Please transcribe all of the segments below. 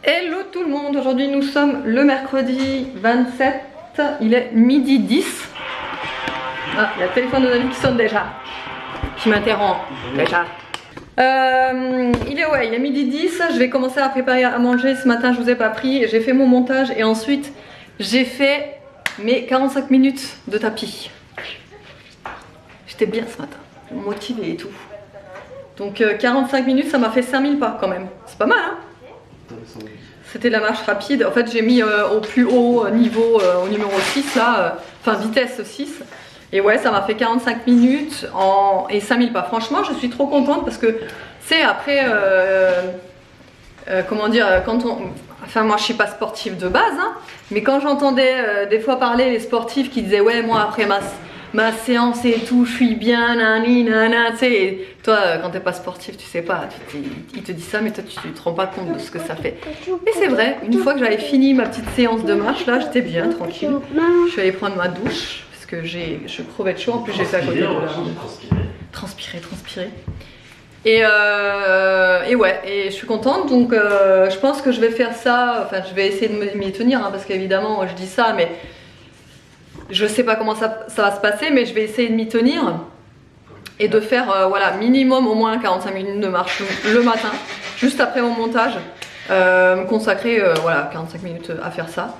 Hello tout le monde, aujourd'hui nous sommes le mercredi 27, il est midi 10. Ah, il y a le téléphone de David qui sonne déjà, qui m'interrompt déjà. Il est midi 10, je vais commencer à préparer à manger. Ce matin je vous ai pas pris, j'ai fait mon montage et ensuite j'ai fait mes 45 minutes de tapis. J'étais bien ce matin, motivée et tout. Donc 45 minutes ça m'a fait 5000 pas quand même, c'est pas mal hein. C'était la marche rapide. En fait, j'ai mis au plus haut niveau, au numéro 6, là, enfin vitesse 6. Et ouais, ça m'a fait 45 minutes et 5000 pas. Franchement, je suis trop contente parce que, c'est après, comment dire, quand on... Enfin, moi, je suis pas sportive de base, hein, mais quand j'entendais des fois parler les sportifs qui disaient, ouais, moi, après ma séance et tout, je suis bien, nani, nana, tu sais, et toi, quand t'es pas sportif, tu sais pas, il te dit ça, mais toi, tu te rends pas compte de ce que ça fait. Et c'est vrai, une fois que j'avais fini ma petite séance de marche, là, j'étais bien, tranquille. Je suis allée prendre ma douche, parce que je crevais de chaud, en plus j'ai fait à côté de la... Transpirer. Et ouais, et je suis contente, donc je pense que je vais faire ça, enfin, je vais essayer de m'y tenir, hein, parce qu'évidemment, je dis ça, mais... Je sais pas comment ça va se passer, mais je vais essayer de m'y tenir et de faire voilà, minimum au moins 45 minutes de marche le matin, juste après mon montage, me consacrer voilà, 45 minutes à faire ça.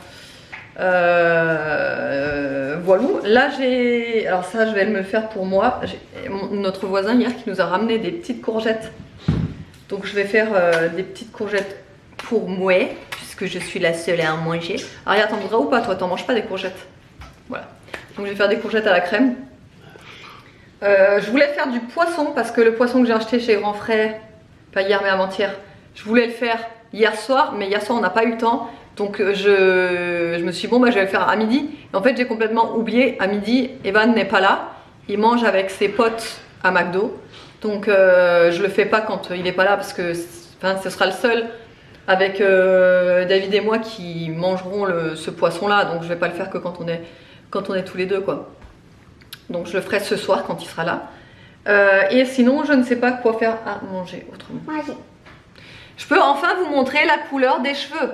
Voilà, là j'ai, alors ça je vais me le faire pour moi, notre voisin hier qui nous a ramené des petites courgettes, donc je vais faire des petites courgettes pour moi, puisque je suis la seule à en manger. Aria, t'en voudras ou pas toi? T'en manges pas des courgettes? Voilà, donc je vais faire des courgettes à la crème. Je voulais faire du poisson parce que le poisson que j'ai acheté chez Grand Frère, pas hier mais avant-hier, je voulais le faire hier soir, mais hier soir on n'a pas eu le temps. Donc je me suis dit bon bah je vais le faire à midi. Et en fait j'ai complètement oublié, à midi Evan n'est pas là, il mange avec ses potes à McDo. Donc je le fais pas quand il n'est pas là parce que enfin, ce sera le seul avec David et moi qui mangeront ce poisson là. Donc je vais pas le faire que quand on est tous les deux quoi. Donc je le ferai ce soir quand il sera là. Et sinon je ne sais pas quoi faire à manger autrement. Je peux enfin vous montrer la couleur des cheveux.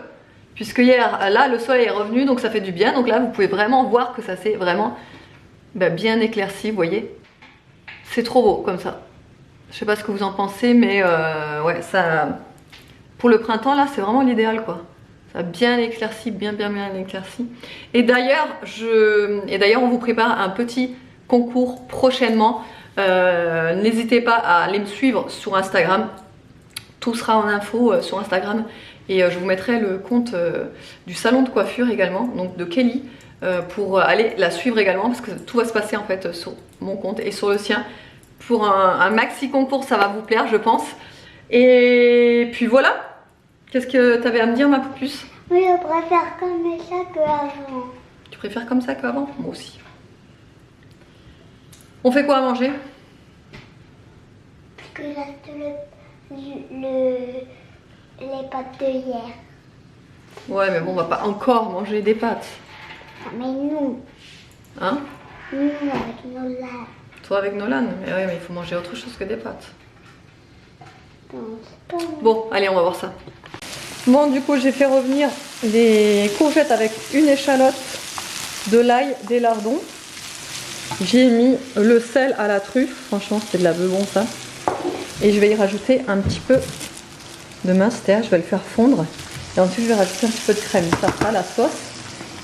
Puisque hier, là le soleil est revenu donc ça fait du bien. Donc là vous pouvez vraiment voir que ça s'est vraiment bien éclairci, vous voyez. C'est trop beau comme ça. Je sais pas ce que vous en pensez mais ouais ça... Pour le printemps là c'est vraiment l'idéal quoi. Ça a bien éclairci, bien éclairci. Et d'ailleurs on vous prépare un petit concours prochainement. N'hésitez pas à aller me suivre sur Instagram. Tout sera en info sur Instagram. Et je vous mettrai le compte du salon de coiffure également, donc de Kelly, pour aller la suivre également, parce que tout va se passer en fait sur mon compte et sur le sien. Pour un maxi concours, ça va vous plaire, je pense. Et puis voilà. Qu'est-ce que tu avais à me dire, ma poupuce? Oui, je préfère comme ça qu'avant. Tu préfères comme ça qu'avant? Moi aussi. On fait quoi à manger? Parce que les pâtes de hier. Ouais, mais bon, on va pas encore manger des pâtes. Ah, mais nous. Hein? Nous, avec Nolan. Toi avec Nolan? Mais ouais, mais il faut manger autre chose que des pâtes. Non, bon, allez, on va voir ça. Bon, du coup, j'ai fait revenir les courgettes avec une échalote, de l'ail, des lardons. J'ai mis le sel à la truffe. Franchement, c'est de la beubon, ça. Et je vais y rajouter un petit peu de minster. Je vais le faire fondre. Et ensuite, je vais rajouter un petit peu de crème. Ça fera la sauce.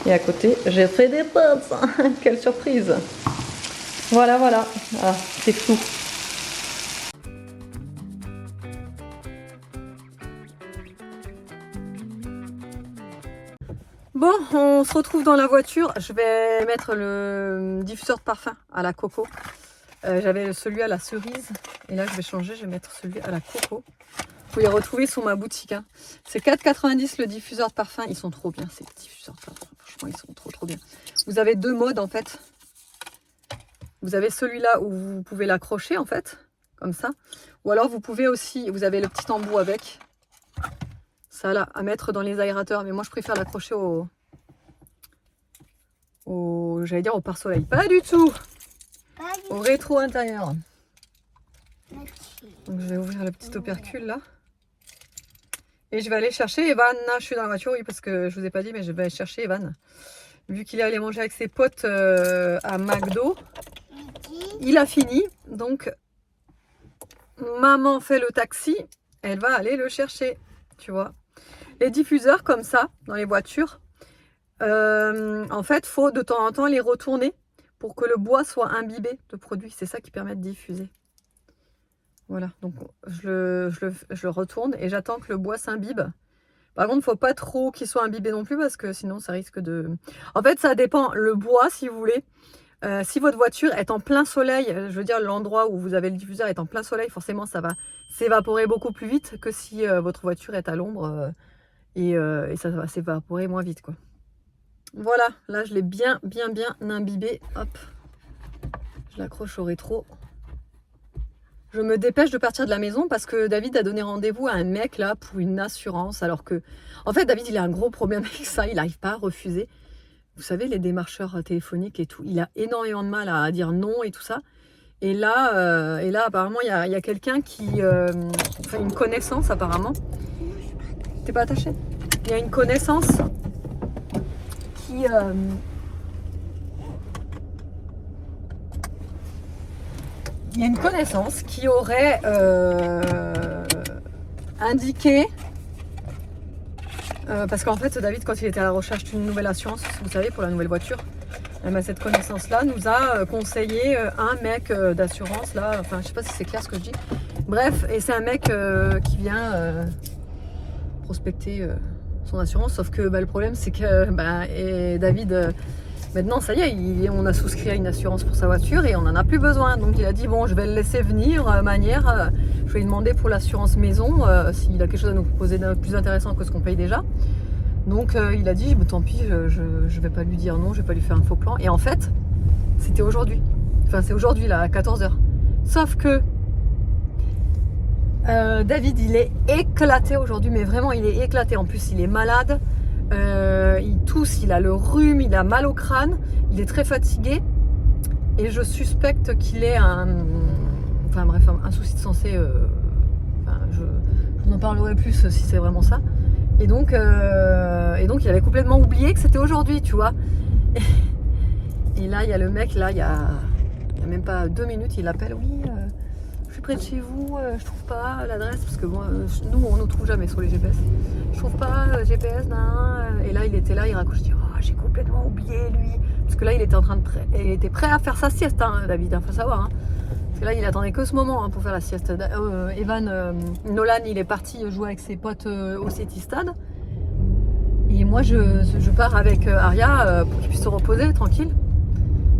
Et à côté, j'ai fait des pâtes. Quelle surprise! Voilà. Ah, c'est flou. Bon, on se retrouve dans la voiture. Je vais mettre le diffuseur de parfum à la coco. J'avais celui à la cerise. Et là, je vais changer. Je vais mettre celui à la coco. Vous pouvez les retrouver sur ma boutique. Hein. C'est 4,90 le diffuseur de parfum. Ils sont trop bien, ces diffuseurs de parfum. Franchement, ils sont trop bien. Vous avez deux modes, en fait. Vous avez celui-là où vous pouvez l'accrocher, en fait. Comme ça. Ou alors, vous pouvez aussi... Vous avez le petit embout avec... Ça là, à mettre dans les aérateurs, mais moi je préfère l'accrocher j'allais dire au pare-soleil. Pas du tout. Au rétro intérieur. Donc je vais ouvrir le petit opercule là. Et je vais aller chercher Evan. Je suis dans la voiture, oui, parce que je vous ai pas dit, mais je vais aller chercher Evan. Vu qu'il est allé manger avec ses potes à McDo, il a fini. Donc, maman fait le taxi, elle va aller le chercher, tu vois. Les diffuseurs comme ça, dans les voitures, en fait, faut de temps en temps les retourner pour que le bois soit imbibé de produit. C'est ça qui permet de diffuser. Voilà, donc je le retourne et j'attends que le bois s'imbibe. Par contre, il ne faut pas trop qu'il soit imbibé non plus parce que sinon ça risque de... En fait, ça dépend. Le bois, si vous voulez, si votre voiture est en plein soleil, je veux dire l'endroit où vous avez le diffuseur est en plein soleil, forcément ça va s'évaporer beaucoup plus vite que si votre voiture est à l'ombre et ça va s'évaporer moins vite, quoi. Voilà, là je l'ai bien imbibé. Hop, je l'accroche au rétro. Je me dépêche de partir de la maison parce que David a donné rendez-vous à un mec là pour une assurance. Alors que, en fait, David, il a un gros problème avec ça. Il n'arrive pas à refuser. Vous savez, les démarcheurs téléphoniques et tout. Il a énormément de mal à dire non et tout ça. Et là apparemment, il y a quelqu'un qui... enfin, une connaissance, apparemment. T'es pas attaché? Il y a une connaissance qui... il y a une connaissance qui aurait indiqué, parce qu'en fait David, quand il était à la recherche d'une nouvelle assurance, vous savez, pour la nouvelle voiture, cette connaissance-là nous a conseillé un mec d'assurance, là, enfin je sais pas si c'est clair ce que je dis, bref, et c'est un mec qui vient prospecter son assurance, sauf que le problème c'est que et David... maintenant, ça y est, on a souscrit à une assurance pour sa voiture et on n'en a plus besoin. Donc il a dit, bon, je vais le laisser venir, je vais lui demander pour l'assurance maison, s'il a quelque chose à nous proposer de plus intéressant que ce qu'on paye déjà. Donc il a dit, tant pis, je vais pas lui dire non, je vais pas lui faire un faux plan. Et en fait, c'était aujourd'hui. Enfin, c'est aujourd'hui, là, à 14h. Sauf que David, il est éclaté aujourd'hui, mais vraiment, il est éclaté. En plus, il est malade. Il tousse, il a le rhume, il a mal au crâne, il est très fatigué et je suspecte qu'il ait un souci de santé. Je vous en parlerai plus si c'est vraiment ça. Et donc il avait complètement oublié que c'était aujourd'hui, tu vois. Et là, il y a le mec, là, il y a même pas 2 minutes, il appelle, oui. Je suis près de chez vous, je trouve pas l'adresse parce que moi, nous on ne trouve jamais sur les GPS. Je trouve pas GPS, et là il était là, il raccroche, je dis oh, j'ai complètement oublié lui, parce que là il était prêt à faire sa sieste, hein, David, faut savoir. Hein. Parce que là il attendait que ce moment pour faire la sieste. Nolan il est parti jouer avec ses potes au City Stade, et moi je pars avec Aria pour qu'il puisse se reposer tranquille.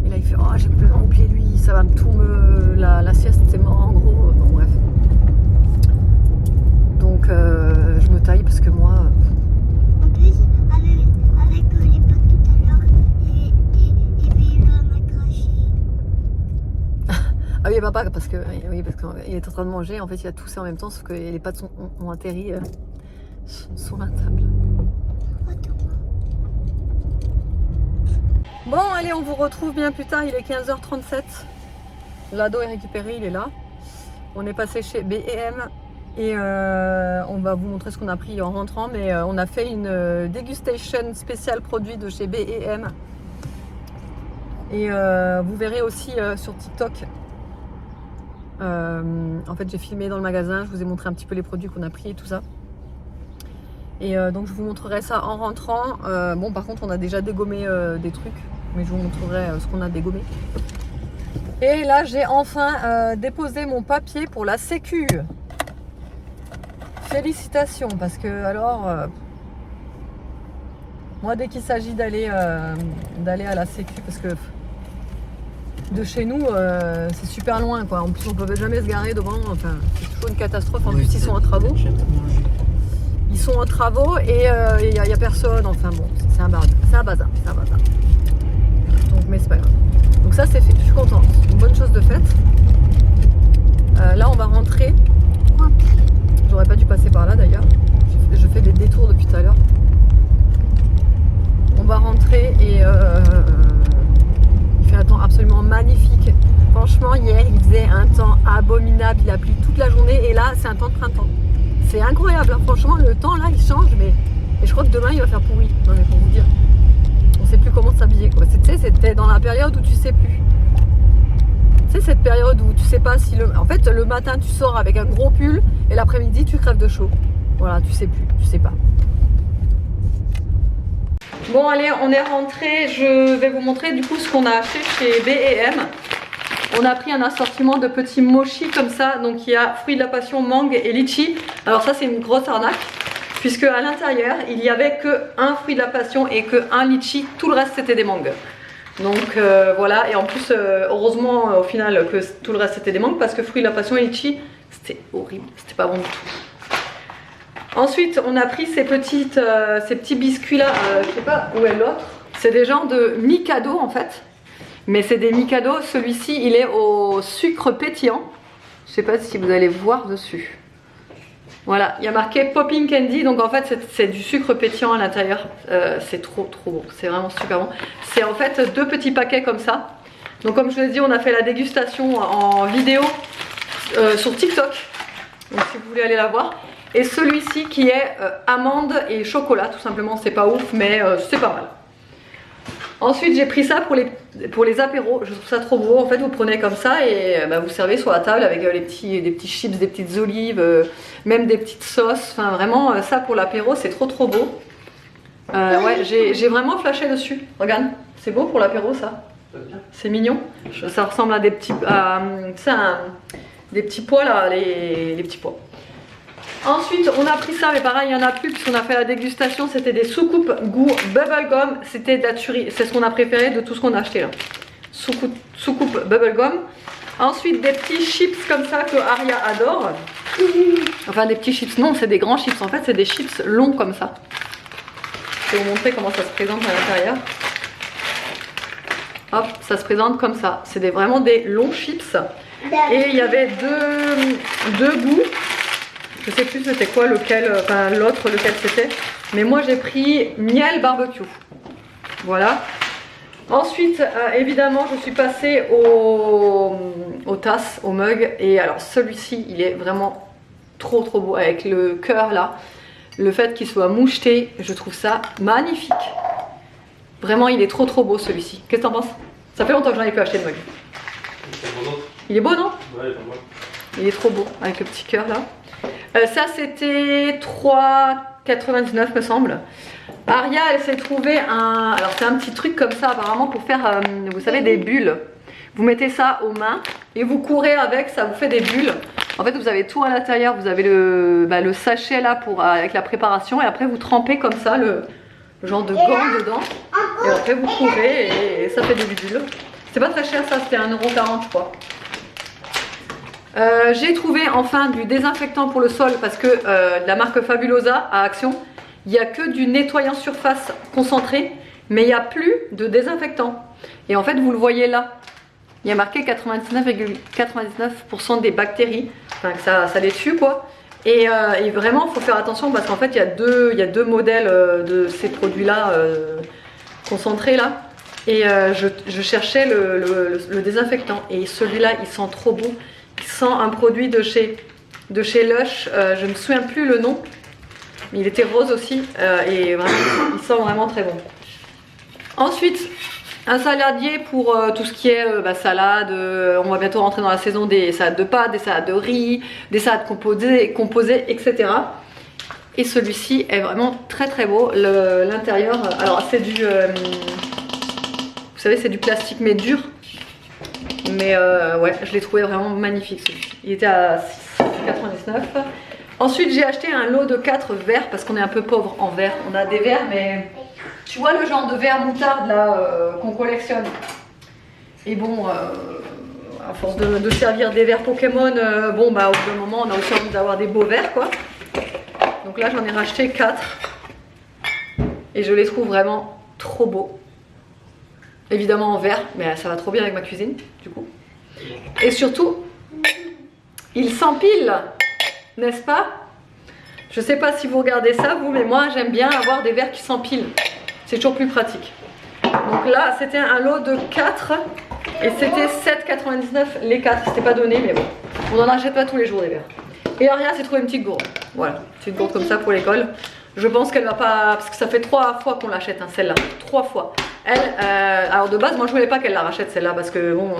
Et là il fait oh j'ai complètement oublié lui, ça va la sieste c'est mort en gros, bon bref. Donc je me taille parce que moi... En plus, avec les potes tout à l'heure, il en a craché. Ah oui papa, parce qu'il est en train de manger, en fait il a toussé en même temps, sauf que les pattes ont atterri sur la table. Bon allez, on vous retrouve bien plus tard, il est 15h37. L'ado est récupéré, il est là. On est passé chez B&M et on va vous montrer ce qu'on a pris en rentrant, mais on a fait une dégustation spéciale produit de chez B&M. Et vous verrez aussi sur TikTok. En fait j'ai filmé dans le magasin, je vous ai montré un petit peu les produits qu'on a pris et tout ça. Et donc je vous montrerai ça en rentrant. Bon par contre on a déjà dégommé des trucs, mais je vous montrerai ce qu'on a dégommé. Et là j'ai enfin déposé mon papier pour la sécu. Félicitations, parce que alors moi dès qu'il s'agit d'aller à la sécu, parce que de chez nous c'est super loin quoi. En plus on peut jamais se garer devant, enfin c'est toujours une catastrophe. En plus ils sont en travaux. Ils sont en travaux et il n'y a personne, enfin bon, c'est un bazar. Donc, mais c'est pas grave. Donc ça c'est fait, je suis contente, une bonne chose de faite. Là on va rentrer. J'aurais pas dû passer par là d'ailleurs. Je fais des détours depuis tout à l'heure. On va rentrer et il fait un temps absolument magnifique. Franchement hier il faisait un temps abominable, il a plu toute la journée et là c'est un temps de printemps. C'est incroyable, hein. Franchement le temps là il change, mais et je crois que demain il va faire pourri. Non mais pour vous dire, on sait plus comment s'habiller quoi. Tu sais, c'était dans la période où tu sais plus. Tu sais cette période où tu sais pas si en fait le matin tu sors avec un gros pull et l'après-midi tu crèves de chaud. Voilà, tu sais plus, tu sais pas. Bon allez, on est rentré, je vais vous montrer du coup ce qu'on a acheté chez B&M. On a pris un assortiment de petits mochis comme ça, donc il y a fruits de la passion, mangue et litchi. Alors ça c'est une grosse arnaque, puisque à l'intérieur il y avait que un fruit de la passion et que un litchi, tout le reste c'était des mangues. Donc voilà, et en plus heureusement au final que tout le reste c'était des mangues, parce que fruits de la passion et litchi c'était horrible, c'était pas bon du tout. Ensuite on a pris ces petits biscuits là, je sais pas où est l'autre, c'est des genres de Mikado en fait. Mais c'est des Mikado, celui-ci il est au sucre pétillant. Je sais pas si vous allez voir dessus. Voilà, il y a marqué Popping Candy, donc en fait c'est du sucre pétillant à l'intérieur. C'est trop bon, c'est vraiment super bon. C'est en fait 2 petits paquets comme ça. Donc comme je vous l'ai dit, on a fait la dégustation en vidéo sur TikTok. Donc si vous voulez aller la voir. Et celui-ci qui est amande et chocolat, tout simplement, c'est pas ouf mais c'est pas mal. Ensuite j'ai pris ça pour les apéros, je trouve ça trop beau. En fait vous prenez comme ça et vous servez sur la table avec des petits chips, des petites olives, même des petites sauces. Enfin vraiment ça pour l'apéro c'est trop beau. Ouais, j'ai vraiment flashé dessus. Regarde, c'est beau pour l'apéro ça. C'est mignon. Ça ressemble à des petits, des petits pois là, les petits pois. Ensuite on a pris ça, mais pareil il n'y en a plus puisqu'on a fait la dégustation. C'était des soucoupes goût bubblegum, c'était de la tuerie, c'est ce qu'on a préféré de tout ce qu'on a acheté là. Soucoupe bubblegum. Ensuite des petits chips comme ça que Aria adore. Enfin des petits chips, non c'est des grands chips, en fait c'est des chips longs comme ça. Je vais vous montrer comment ça se présente à l'intérieur. Hop, ça se présente comme ça, c'est vraiment des longs chips. Et il y avait deux goûts. Je sais plus c'était quoi lequel, enfin l'autre lequel c'était. Mais moi j'ai pris miel barbecue. Voilà. Ensuite évidemment je suis passée aux tasses, aux mugs. Et alors celui-ci il est vraiment trop beau avec le cœur là. Le fait qu'il soit moucheté, je trouve ça magnifique. Vraiment il est trop beau celui-ci. Qu'est-ce que t'en penses? Ça fait longtemps que j'en ai pas acheté de mug. Il est beau non? Ouais, il est pas mal. Il est trop beau avec le petit cœur là. Ça c'était 3,99 me semble. Aria elle s'est trouvé alors c'est un petit truc comme ça apparemment pour faire vous savez des bulles. Vous mettez ça aux mains et vous courez avec, ça vous fait des bulles. En fait vous avez tout à l'intérieur, vous avez le sachet là avec la préparation et après vous trempez comme ça le genre de gants dedans et après vous courez et ça fait des bulles. C'est pas très cher ça, c'était 1,40 € je crois. J'ai trouvé enfin du désinfectant pour le sol parce que de la marque Fabulosa à Action, il n'y a que du nettoyant surface concentré, mais il n'y a plus de désinfectant. Et en fait, vous le voyez là, il y a marqué 99,99% des bactéries, enfin que ça les tue quoi. Et vraiment, il faut faire attention parce qu'en fait, il y a deux modèles de ces produits-là concentrés là. Et je cherchais le désinfectant et celui-là, il sent trop bon. Il sent un produit de chez Lush, je ne me souviens plus le nom, mais il était rose aussi et vraiment, il sent vraiment très bon. Ensuite, un saladier pour tout ce qui est salade, on va bientôt rentrer dans la saison des salades de pâtes, des salades de riz, des salades composées, etc. Et celui-ci est vraiment très beau, l'intérieur, alors c'est du, vous savez c'est du plastique mais dur. Mais ouais, je l'ai trouvé vraiment magnifique celui-ci. Il était à 6,99 €. Ensuite, j'ai acheté un lot de 4 verres parce qu'on est un peu pauvre en verre. On a des verres, mais tu vois le genre de verre moutarde là qu'on collectionne. Et bon, à force de servir des verres Pokémon, bon bah au bout d'un moment, on a aussi envie d'avoir des beaux verres quoi. Donc là, j'en ai racheté 4 et je les trouve vraiment trop beaux. Évidemment en verre, mais ça va trop bien avec ma cuisine du coup. Et surtout, il s'empile, n'est-ce pas? Je sais pas si vous regardez ça vous, mais moi j'aime bien avoir des verres qui s'empilent. C'est toujours plus pratique. Donc là, c'était un lot de 4 et c'était 7,99 € les 4. C'était pas donné, mais bon, on n'en achète pas tous les jours des verres. Et Aria s'est trouvé une petite gourde. Voilà, une petite gourde comme ça pour l'école. Je pense qu'elle va pas... Parce que ça fait 3 fois qu'on l'achète, hein, celle-là. 3 fois. Elle, alors de base, moi je voulais pas qu'elle la rachète celle-là parce que bon...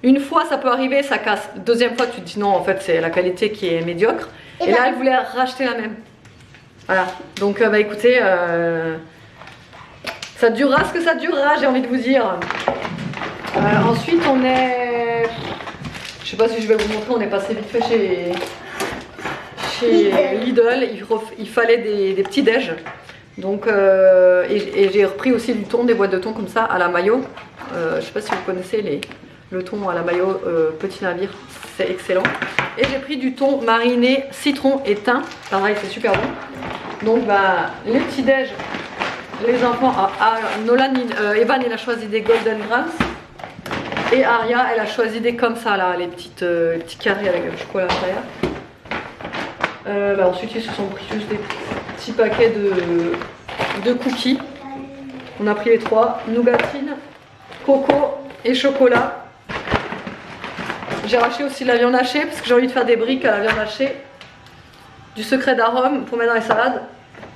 Une fois ça peut arriver, ça casse. Deuxième fois tu te dis non, en fait c'est la qualité qui est médiocre. Et là elle voulait racheter la même. Voilà, donc bah écoutez, ça durera ce que ça durera, j'ai envie de vous dire. Ensuite on est... Je sais pas si je vais vous montrer, on est passé vite fait chez Lidl. Il fallait des petits déj. Donc, et j'ai repris aussi du thon, des boîtes de thon comme ça à la mayo. Je sais pas si vous connaissez le thon à la mayo petit navire, c'est excellent. Et j'ai pris du thon mariné citron et thym, pareil c'est super bon. Donc bah les petits déj, les enfants, Nolan, Evan il a choisi des Golden Grams et Aria elle a choisi des comme ça là, les petits carrés avec le chocolat à l'intérieur. Bah, ensuite ils se sont pris juste des petits paquets de cookies. On a pris les 3, nougatine, coco et chocolat. J'ai racheté aussi de la viande hachée parce que j'ai envie de faire des briques à la viande hachée, du secret d'arôme pour mettre dans les salades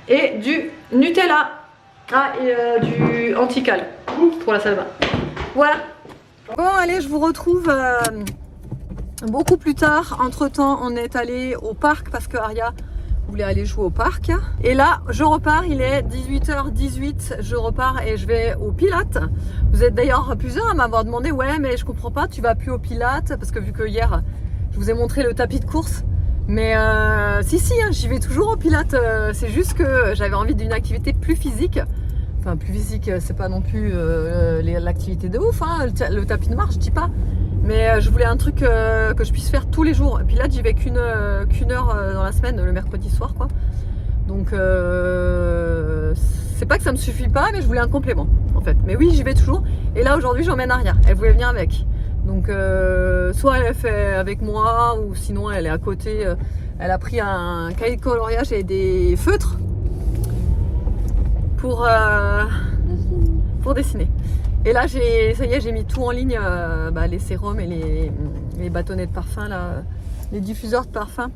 et du Nutella et du antical pour la salle de bain. Voilà. Bon allez, je vous retrouve beaucoup plus tard. Entre temps on est allé au parc parce que Aria voulait aller jouer au parc. Et là je repars, il est 18h18, je repars et je vais au Pilates. Vous êtes d'ailleurs plusieurs à m'avoir demandé ouais mais je comprends pas, tu vas plus au Pilates parce que vu que hier je vous ai montré le tapis de course. Mais si hein, j'y vais toujours au Pilates, c'est juste que j'avais envie d'une activité plus physique. Enfin plus physique, c'est pas non plus l'activité de ouf, hein, le tapis de marche, je dis pas. Mais je voulais un truc que je puisse faire tous les jours. Et puis là j'y vais qu'une heure dans la semaine, le mercredi soir quoi. Donc c'est pas que ça me suffit pas, mais je voulais un complément en fait. Mais oui j'y vais toujours. Et là aujourd'hui j'emmène Aria, elle voulait venir avec. Donc soit elle fait avec moi ou sinon elle est à côté. Elle a pris un cahier de coloriage et des feutres pour dessiner. Et là, ça y est, j'ai mis tout en ligne, les sérums et les bâtonnets de parfum, là, les diffuseurs de parfum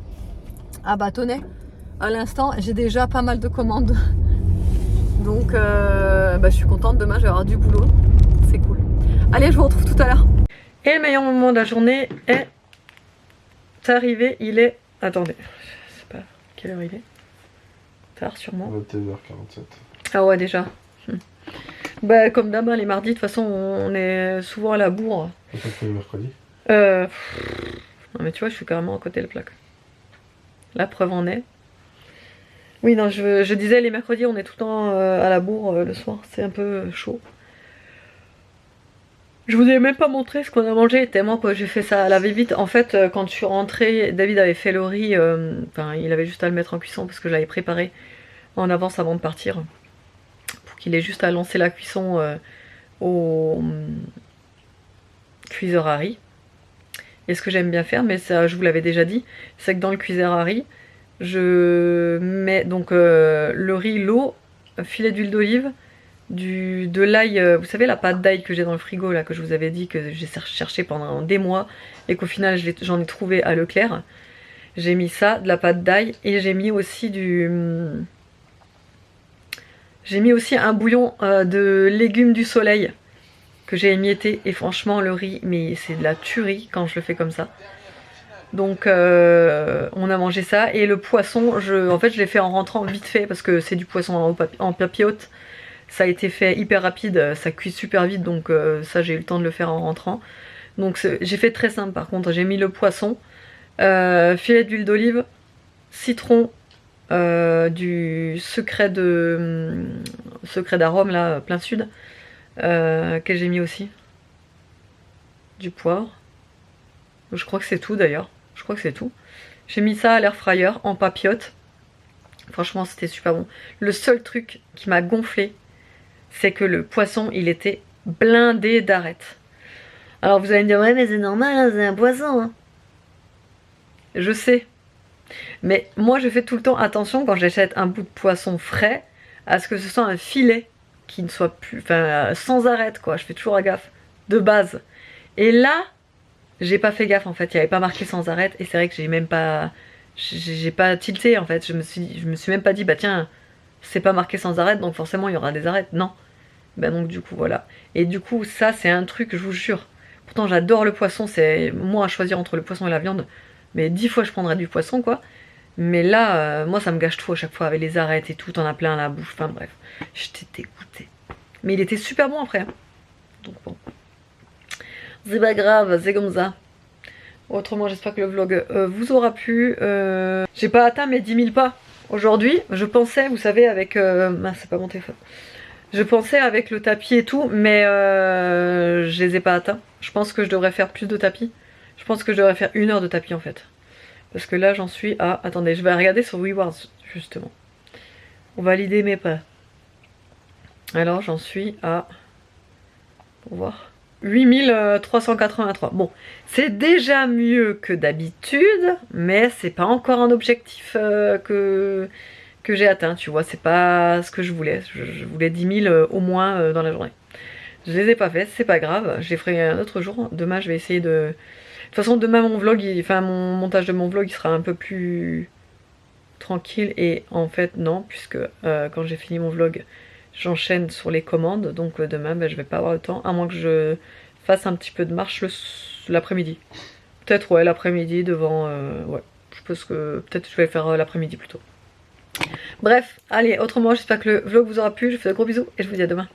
à bâtonnets. À l'instant, j'ai déjà pas mal de commandes. Donc, je suis contente. Demain, je vais avoir du boulot. C'est cool. Allez, je vous retrouve tout à l'heure. Et le meilleur moment de la journée est arrivé. Il est... Attendez, je sais pas quelle heure il est. Tard, sûrement. 21h47. Ah ouais, déjà. Bah, comme d'hab, les mardis, de toute façon, on est souvent à la bourre. Et ça fait le mercredi Non, mais tu vois, je suis carrément à côté de la plaque. La preuve en est. Oui, non, je disais, les mercredis, on est tout le temps à la bourre le soir. C'est un peu chaud. Je vous ai même pas montré ce qu'on a mangé, tellement que j'ai fait ça à la va-vite. En fait, quand je suis rentrée, David avait fait le riz. Il avait juste à le mettre en cuisson parce que je l'avais préparé en avance avant de partir. Qu'il ait juste à lancer la cuisson au cuiseur à riz. Et ce que j'aime bien faire, mais ça je vous l'avais déjà dit, c'est que dans le cuiseur à riz, je mets donc le riz, l'eau, filet d'huile d'olive, de l'ail, vous savez la pâte d'ail que j'ai dans le frigo là, que je vous avais dit que j'ai cherché pendant des mois et qu'au final j'en ai trouvé à Leclerc. J'ai mis ça, de la pâte d'ail, et j'ai mis aussi un bouillon de légumes du soleil que j'ai émietté, et franchement le riz, mais c'est de la tuerie quand je le fais comme ça. Donc on a mangé ça, et le poisson, en fait je l'ai fait en rentrant vite fait parce que c'est du poisson en papillote. Ça a été fait hyper rapide, ça cuit super vite, donc ça j'ai eu le temps de le faire en rentrant. Donc j'ai fait très simple par contre, j'ai mis le poisson, filet d'huile d'olive, citron, du secret d'arôme là, plein sud, que j'ai mis aussi, du poivre, je crois que c'est tout d'ailleurs, je crois que c'est tout. J'ai mis ça à l'air fryer en papillote, franchement c'était super bon. Le seul truc qui m'a gonflé, c'est que le poisson il était blindé d'arêtes. Alors vous allez me dire ouais mais c'est normal hein, c'est un poisson hein. Je sais. Mais moi je fais tout le temps attention quand j'achète un bout de poisson frais à ce que ce soit un filet qui ne soit plus, sans arête quoi, je fais toujours gaffe de base. Et là j'ai pas fait gaffe en fait, il n'y avait pas marqué sans arête, et c'est vrai que j'ai même pas j'ai pas tilté en fait. Je me suis même pas dit, bah tiens, c'est pas marqué sans arrêt, donc forcément il y aura des arêtes. Non. Bah donc du coup voilà. Et du coup ça c'est un truc, je vous jure. Pourtant j'adore le poisson, c'est moi à choisir entre le poisson et la viande. Mais 10 fois je prendrais du poisson quoi. Mais là, moi ça me gâche tout à chaque fois avec les arêtes et tout, t'en as plein à la bouche, enfin bref. J'étais dégoûtée. Mais il était super bon après. Donc bon. C'est pas grave, c'est comme ça. Autrement, j'espère que le vlog vous aura plu. J'ai pas atteint mes 10 000 pas aujourd'hui. Je pensais, vous savez, avec... mince, c'est pas mon téléphone. Je pensais avec le tapis et tout, mais je les ai pas atteints. Je pense que je devrais faire plus de tapis. Je pense que je devrais faire 1 heure de tapis en fait. Parce que là, j'en suis à... Attendez, je vais regarder sur WeWords, justement. On va valider mes pas. Alors, j'en suis à... Pour voir... 8383. Bon, c'est déjà mieux que d'habitude, mais c'est pas encore un objectif que j'ai atteint, tu vois. C'est pas ce que je voulais. Je voulais 10 000 au moins dans la journée. Je les ai pas fait, c'est pas grave. Je les ferai un autre jour. Demain, je vais essayer de... De toute façon, demain, mon vlog, enfin, mon montage de mon vlog, il sera un peu plus tranquille. Et en fait, non, puisque quand j'ai fini mon vlog, j'enchaîne sur les commandes. Donc demain, ben, je vais pas avoir le temps, à moins que je fasse un petit peu de marche l'après-midi. Peut-être, ouais, l'après-midi devant... ouais, je pense que peut-être je vais faire l'après-midi plutôt. Bref, allez, autrement, j'espère que le vlog vous aura plu. Je vous fais de gros bisous et je vous dis à demain.